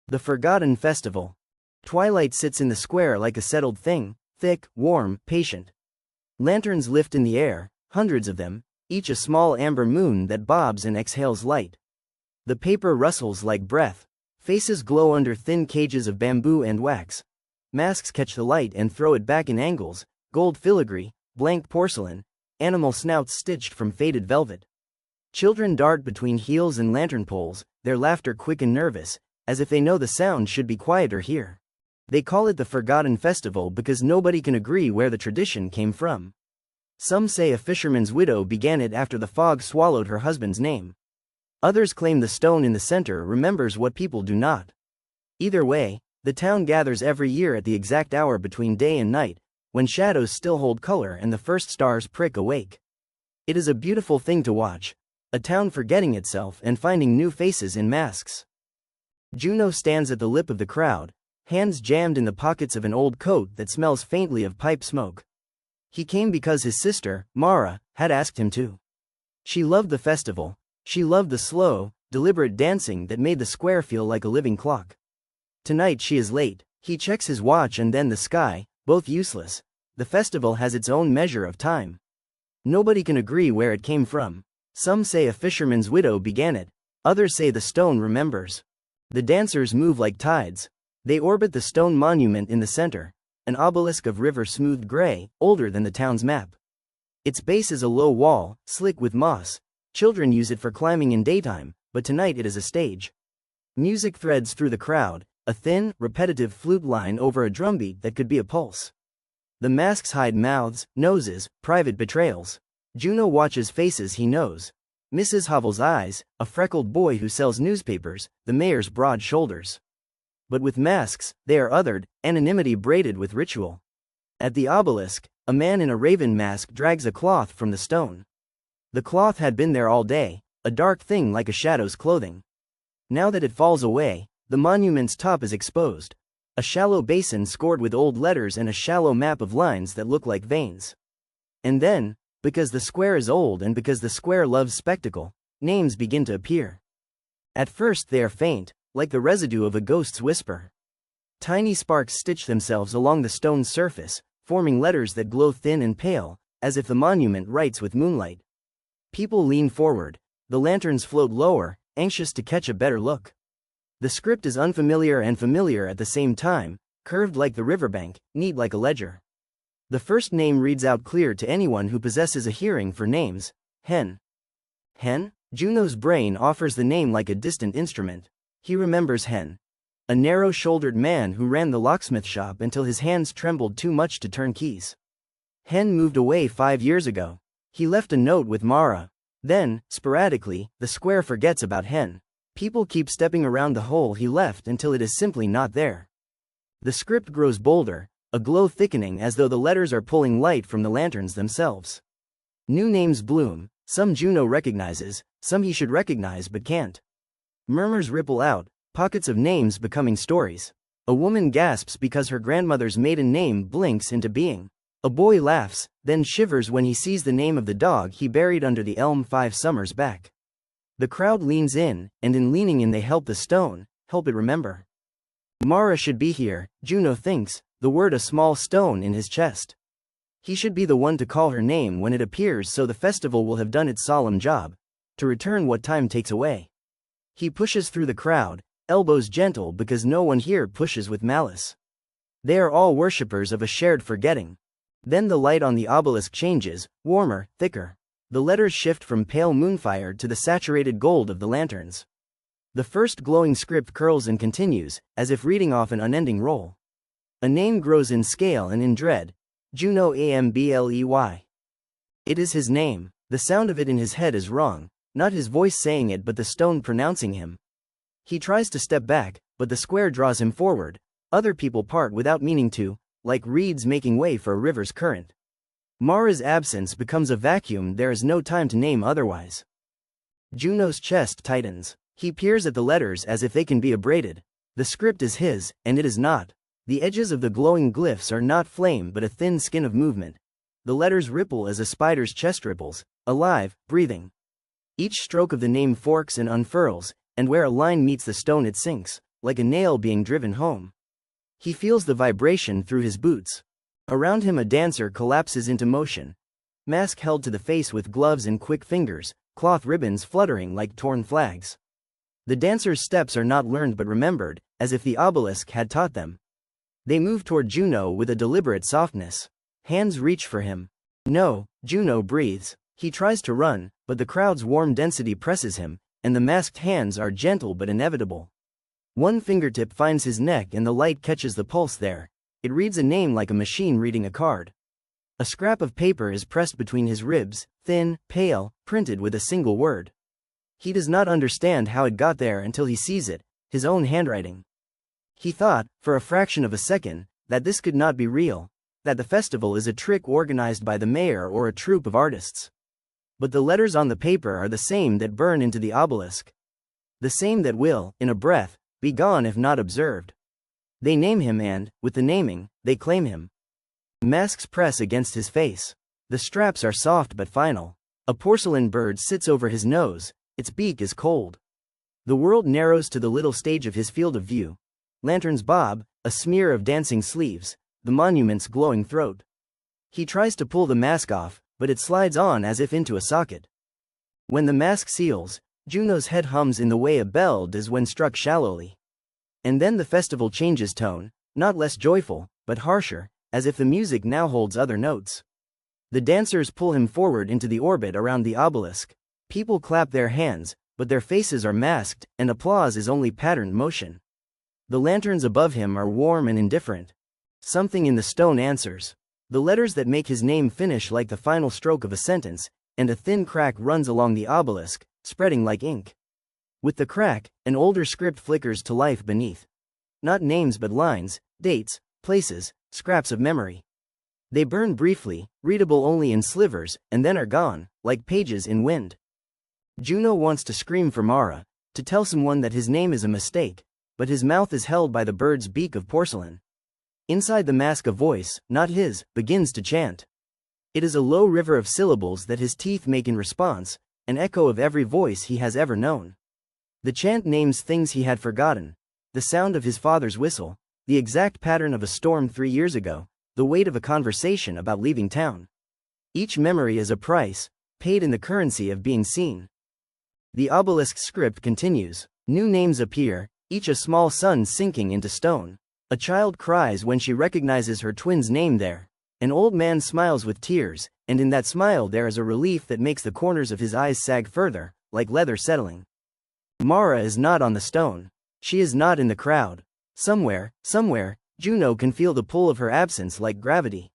The Forgotten Festival. Twilight sits in the square like a settled thing, thick, warm, patient. Lanterns lift in the air, hundreds of them, each a small amber moon that bobs and exhales light. The paper rustles like breath. Faces glow under thin cages of bamboo and wax. Masks catch the light and throw it back in angles, gold filigree, blank porcelain, animal snouts stitched from faded velvet. Children dart between heels and lantern poles, their laughter quick and nervous, as if they know the sound should be quieter here. They call it the Forgotten Festival because nobody can agree where the tradition came from. Some say a fisherman's widow began it after the fog swallowed her husband's name. Others claim the stone in the center remembers what people do not. Either way, the town gathers every year at the exact hour between day and night, when shadows still hold color and the first stars prick awake. It is a beautiful thing to watch, a town forgetting itself and finding new faces in masks. Juno stands at the lip of the crowd, hands jammed in the pockets of an old coat that smells faintly of pipe smoke. He came because his sister, Mara, had asked him to. She loved the festival. She loved the slow, deliberate dancing that made the square feel like a living clock. Tonight she is late. He checks his watch and then the sky, both useless. The festival has its own measure of time. Nobody can agree where it came from. Some say a fisherman's widow began it. Others say the stone remembers. The dancers move like tides. They orbit the stone monument in the center, an obelisk of river-smoothed gray, older than the town's map. Its base is a low wall, slick with moss. Children use it for climbing in daytime, but tonight it is a stage. Music threads through the crowd, a thin, repetitive flute line over a drumbeat that could be a pulse. The masks hide mouths, noses, private betrayals. Juno watches faces he knows. Mrs. Hovell's eyes, a freckled boy who sells newspapers, the mayor's broad shoulders. But with masks, they are othered, anonymity braided with ritual. At the obelisk, a man in a raven mask drags a cloth from the stone. The cloth had been there all day, a dark thing like a shadow's clothing. Now that it falls away, the monument's top is exposed. A shallow basin scored with old letters and a shallow map of lines that look like veins. And then, because the square is old and because the square loves spectacle, names begin to appear. At first they are faint, like the residue of a ghost's whisper. Tiny sparks stitch themselves along the stone's surface, forming letters that glow thin and pale, as if the monument writes with moonlight. People lean forward. The lanterns float lower, anxious to catch a better look. The script is unfamiliar and familiar at the same time, curved like the riverbank, neat like a ledger. The first name reads out clear to anyone who possesses a hearing for names: Hen. Hen? Juno's brain offers the name like a distant instrument. He remembers Hen. A narrow-shouldered man who ran the locksmith shop until his hands trembled too much to turn keys. Hen moved away 5 years ago. He left a note with Mara. Then, sporadically, the square forgets about Hen. People keep stepping around the hole he left until it is simply not there. The script grows bolder, a glow thickening as though the letters are pulling light from the lanterns themselves. New names bloom, some Juno recognizes, some he should recognize but can't. Murmurs ripple out, pockets of names becoming stories. A woman gasps because her grandmother's maiden name blinks into being. A boy laughs, then shivers when he sees the name of the dog he buried under the elm 5 summers back. The crowd leans in, and in leaning in they help the stone, help it remember. Mara should be here, Juno thinks, the word a small stone in his chest. He should be the one to call her name when it appears so the festival will have done its solemn job, to return what time takes away. He pushes through the crowd, elbows gentle because no one here pushes with malice. They are all worshippers of a shared forgetting. Then the light on the obelisk changes, warmer, thicker. The letters shift from pale moonfire to the saturated gold of the lanterns. The first glowing script curls and continues, as if reading off an unending roll. A name grows in scale and in dread. Juno Ambley. It is his name. The sound of it in his head is wrong, not his voice saying it but the stone pronouncing him. He tries to step back, but the square draws him forward. Other people part without meaning to, like reeds making way for a river's current. Mara's absence becomes a vacuum there is no time to name otherwise. Juno's chest tightens. He peers at the letters as if they can be abraded. The script is his, and it is not. The edges of the glowing glyphs are not flame but a thin skin of movement. The letters ripple as a spider's chest ripples, alive, breathing. Each stroke of the name forks and unfurls, and where a line meets the stone it sinks, like a nail being driven home. He feels the vibration through his boots. Around him a dancer collapses into motion. Mask held to the face with gloves and quick fingers, cloth ribbons fluttering like torn flags. The dancer's steps are not learned but remembered, as if the obelisk had taught them. They move toward Juno with a deliberate softness. Hands reach for him. No, Juno breathes. He tries to run, but the crowd's warm density presses him, and the masked hands are gentle but inevitable. One fingertip finds his neck and the light catches the pulse there. It reads a name like a machine reading a card. A scrap of paper is pressed between his ribs, thin, pale, printed with a single word. He does not understand how it got there until he sees it, his own handwriting. He thought, for a fraction of a second, that this could not be real, that the festival is a trick organized by the mayor or a troupe of artists. But the letters on the paper are the same that burn into the obelisk. The same that will, in a breath, be gone if not observed. They name him and, with the naming, they claim him. Masks press against his face. The straps are soft but final. A porcelain bird sits over his nose, its beak is cold. The world narrows to the little stage of his field of view. Lanterns bob, a smear of dancing sleeves, the monument's glowing throat. He tries to pull the mask off, but it slides on as if into a socket. When the mask seals, Juno's head hums in the way a bell does when struck shallowly. And then the festival changes tone, not less joyful, but harsher, as if the music now holds other notes. The dancers pull him forward into the orbit around the obelisk. People clap their hands, but their faces are masked, and applause is only patterned motion. The lanterns above him are warm and indifferent. Something in the stone answers. The letters that make his name finish like the final stroke of a sentence, and a thin crack runs along the obelisk, spreading like ink. With the crack, an older script flickers to life beneath. Not names but lines, dates, places, scraps of memory. They burn briefly, readable only in slivers, and then are gone, like pages in wind. Juno wants to scream for Mara, to tell someone that his name is a mistake, but his mouth is held by the bird's beak of porcelain. Inside the mask a voice, not his, begins to chant. It is a low river of syllables that his teeth make in response, an echo of every voice he has ever known. The chant names things he had forgotten, the sound of his father's whistle, the exact pattern of a storm 3 years ago, the weight of a conversation about leaving town. Each memory is a price, paid in the currency of being seen. The obelisk script continues. New names appear, each a small sun sinking into stone. A child cries when she recognizes her twin's name there. An old man smiles with tears, and in that smile there is a relief that makes the corners of his eyes sag further, like leather settling. Mara is not on the stone. She is not in the crowd. Somewhere, Juno can feel the pull of her absence like gravity.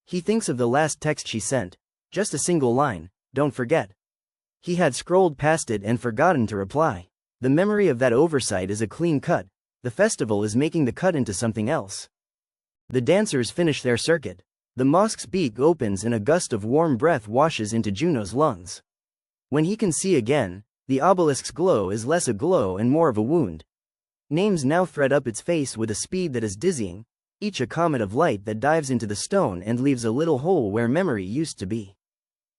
He thinks of the last text she sent. Just a single line, don't forget. He had scrolled past it and forgotten to reply. The memory of that oversight is a clean cut. The festival is making the cut into something else. The dancers finish their circuit. The mosque's beak opens and a gust of warm breath washes into Juno's lungs. When he can see again, the obelisk's glow is less a glow and more of a wound. Names now thread up its face with a speed that is dizzying, each a comet of light that dives into the stone and leaves a little hole where memory used to be.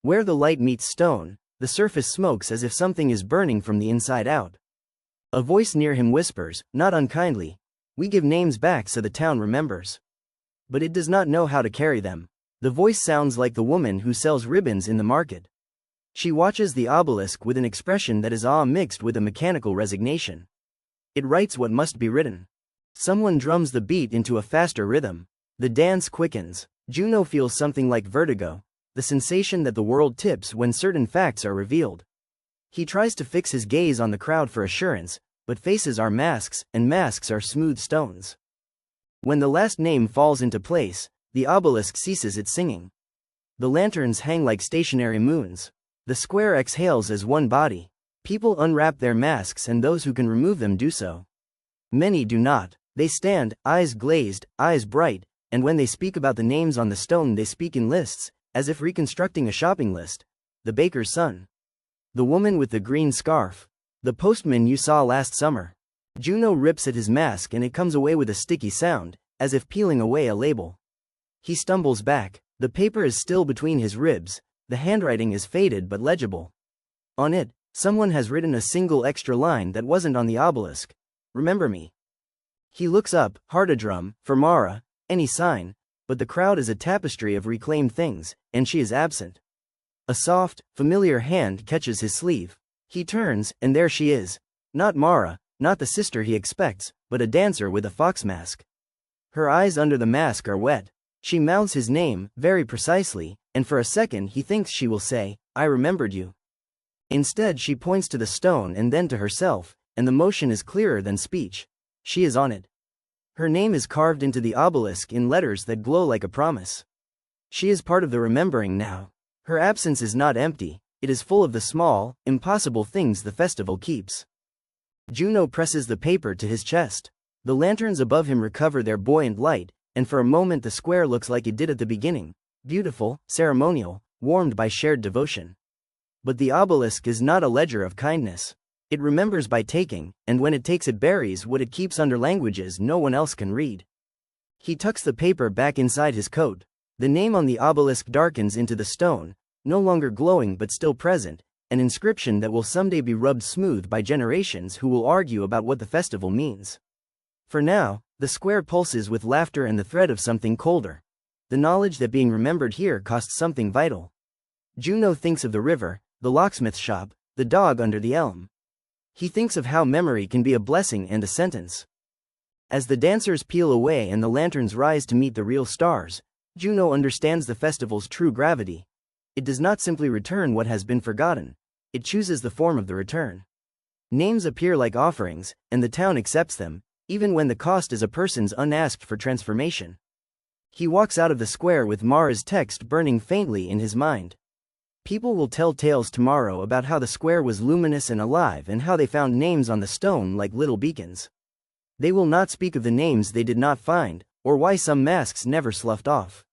Where the light meets stone, the surface smokes as if something is burning from the inside out. A voice near him whispers, not unkindly, "We give names back so the town remembers." But it does not know how to carry them. The voice sounds like the woman who sells ribbons in the market. She watches the obelisk with an expression that is awe mixed with a mechanical resignation. It writes what must be written. Someone drums the beat into a faster rhythm. The dance quickens. Juno feels something like vertigo, the sensation that the world tips when certain facts are revealed. He tries to fix his gaze on the crowd for assurance, but faces are masks, and masks are smooth stones. When the last name falls into place, the obelisk ceases its singing. The lanterns hang like stationary moons. The square exhales as one body. People unwrap their masks and those who can remove them do so. Many do not. They stand, eyes glazed, eyes bright, and when they speak about the names on the stone they speak in lists, as if reconstructing a shopping list. The baker's son. The woman with the green scarf. The postman you saw last summer. Juno rips at his mask and it comes away with a sticky sound, as if peeling away a label. He stumbles back. The paper is still between his ribs, the handwriting is faded but legible. On it, someone has written a single extra line that wasn't on the obelisk. Remember me. He looks up, heart a drum, for Mara, any sign, but the crowd is a tapestry of reclaimed things, and she is absent. A soft, familiar hand catches his sleeve. He turns, and there she is. Not Mara, not the sister he expects, but a dancer with a fox mask. Her eyes under the mask are wet. She mouths his name, very precisely, and for a second he thinks she will say, "I remembered you." Instead she points to the stone and then to herself, and the motion is clearer than speech. She is on it. Her name is carved into the obelisk in letters that glow like a promise. She is part of the remembering now. Her absence is not empty, it is full of the small, impossible things the festival keeps. Juno presses the paper to his chest. The lanterns above him recover their buoyant light, and for a moment the square looks like it did at the beginning, beautiful, ceremonial, warmed by shared devotion. But the obelisk is not a ledger of kindness. It remembers by taking, and when it takes it buries what it keeps under languages no one else can read. He tucks the paper back inside his coat. The name on the obelisk darkens into the stone, no longer glowing but still present, an inscription that will someday be rubbed smooth by generations who will argue about what the festival means. For now, the square pulses with laughter and the threat of something colder. The knowledge that being remembered here costs something vital. Juno thinks of the river, the locksmith's shop, the dog under the elm. He thinks of how memory can be a blessing and a sentence. As the dancers peel away and the lanterns rise to meet the real stars, Juno understands the festival's true gravity. It does not simply return what has been forgotten. It chooses the form of the return. Names appear like offerings, and the town accepts them, even when the cost is a person's unasked for transformation. He walks out of the square with Mara's text burning faintly in his mind. People will tell tales tomorrow about how the square was luminous and alive and how they found names on the stone like little beacons. They will not speak of the names they did not find, or why some masks never sloughed off.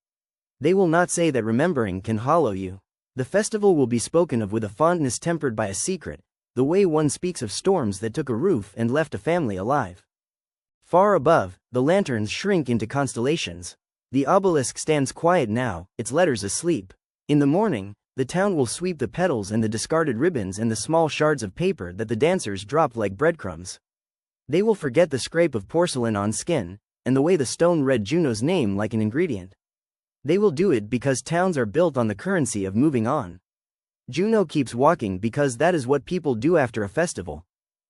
They will not say that remembering can hollow you. The festival will be spoken of with a fondness tempered by a secret, the way one speaks of storms that took a roof and left a family alive. Far above, the lanterns shrink into constellations. The obelisk stands quiet now, its letters asleep. In the morning, the town will sweep the petals and the discarded ribbons and the small shards of paper that the dancers dropped like breadcrumbs. They will forget the scrape of porcelain on skin, and the way the stone read Juno's name like an ingredient. They will do it because towns are built on the currency of moving on. Juno keeps walking because that is what people do after a festival.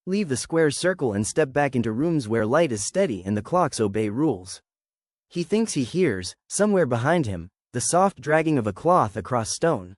Leave the square's circle and step back into rooms where light is steady and the clocks obey rules. He thinks he hears, somewhere behind him, the soft dragging of a cloth across stone.